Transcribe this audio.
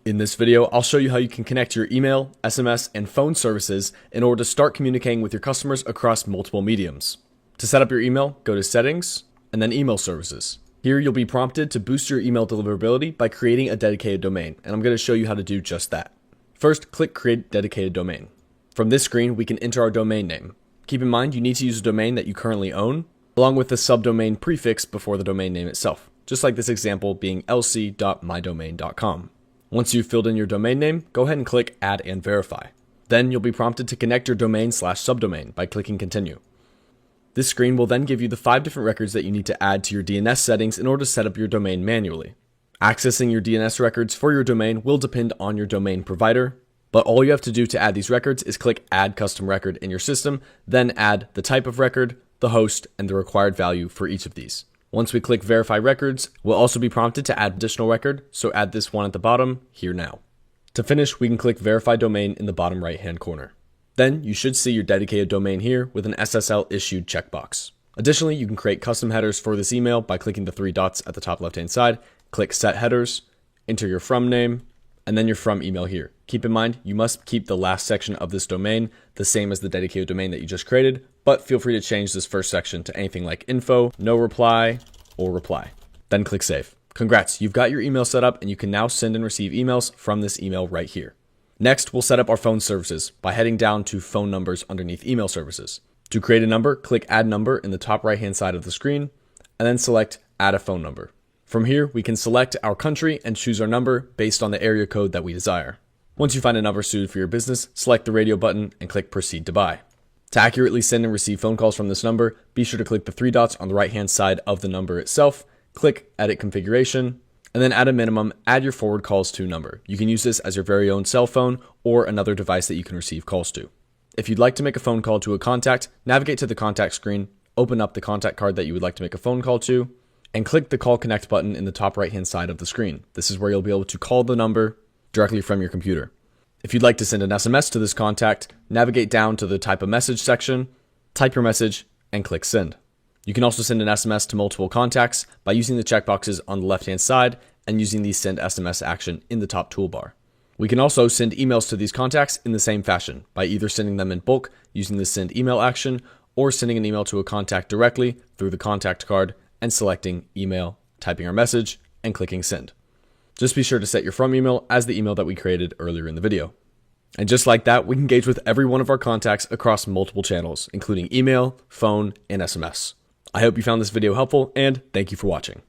In this video, I'll show you how you can connect your email, SMS, and phone services in order to start communicating with your customers across multiple mediums. To set up your email, go to Settings, and then Email Services. Here you'll be prompted to boost your email deliverability by creating a dedicated domain, and I'm going to show you how to do just that. First, click Create Dedicated Domain. From this screen, we can enter our domain name. Keep in mind, you need to use a domain that you currently own, along with the subdomain prefix before the domain name itself, just like this example being lc.mydomain.com. Once you've filled in your domain name, go ahead and click Add and Verify. Then you'll be prompted to connect your domain/subdomain by clicking Continue. This screen will then give you the 5 different records that you need to add to your DNS settings in order to set up your domain manually. Accessing your DNS records for your domain will depend on your domain provider, but all you have to do to add these records is click Add Custom Record in your system, then add the type of record, the host, and the required value for each of these. Once we click Verify Records, we'll also be prompted to add additional record, so add this one at the bottom, Here Now. To finish, we can click Verify Domain in the bottom right-hand corner. Then, you should see your dedicated domain here with an SSL issued checkbox. Additionally, you can create custom headers for this email by clicking the 3 dots at the top left-hand side, click Set Headers, enter your from name, and then your from email here. Keep in mind, you must keep the last section of this domain the same as the dedicated domain that you just created, but feel free to change this first section to anything like info, no reply, or reply. Then click Save. Congrats, you've got your email set up and you can now send and receive emails from this email right here. Next, we'll set up our phone services by heading down to Phone Numbers underneath Email Services. To create a number, click Add Number in the top right-hand side of the screen, and then select Add a Phone Number. From here, we can select our country and choose our number based on the area code that we desire. Once you find a number suited for your business, select the radio button and click Proceed to Buy. To accurately send and receive phone calls from this number, be sure to click the 3 dots on the right-hand side of the number itself, click Edit Configuration, and then at a minimum, add your forward calls to number. You can use this as your very own cell phone or another device that you can receive calls to. If you'd like to make a phone call to a contact, navigate to the contact screen, open up the contact card that you would like to make a phone call to, and click the Call Connect button in the top right-hand side of the screen. This is where you'll be able to call the number directly from your computer. If you'd like to send an SMS to this contact, navigate down to the Type a Message section, type your message, and click Send. You can also send an SMS to multiple contacts by using the checkboxes on the left-hand side and using the Send SMS action in the top toolbar. We can also send emails to these contacts in the same fashion by either sending them in bulk using the Send Email action or sending an email to a contact directly through the contact card and selecting Email, typing our message, and clicking Send. Just be sure to set your from email as the email that we created earlier in the video. And just like that, we can engage with every one of our contacts across multiple channels, including email, phone, and SMS. I hope you found this video helpful, and thank you for watching.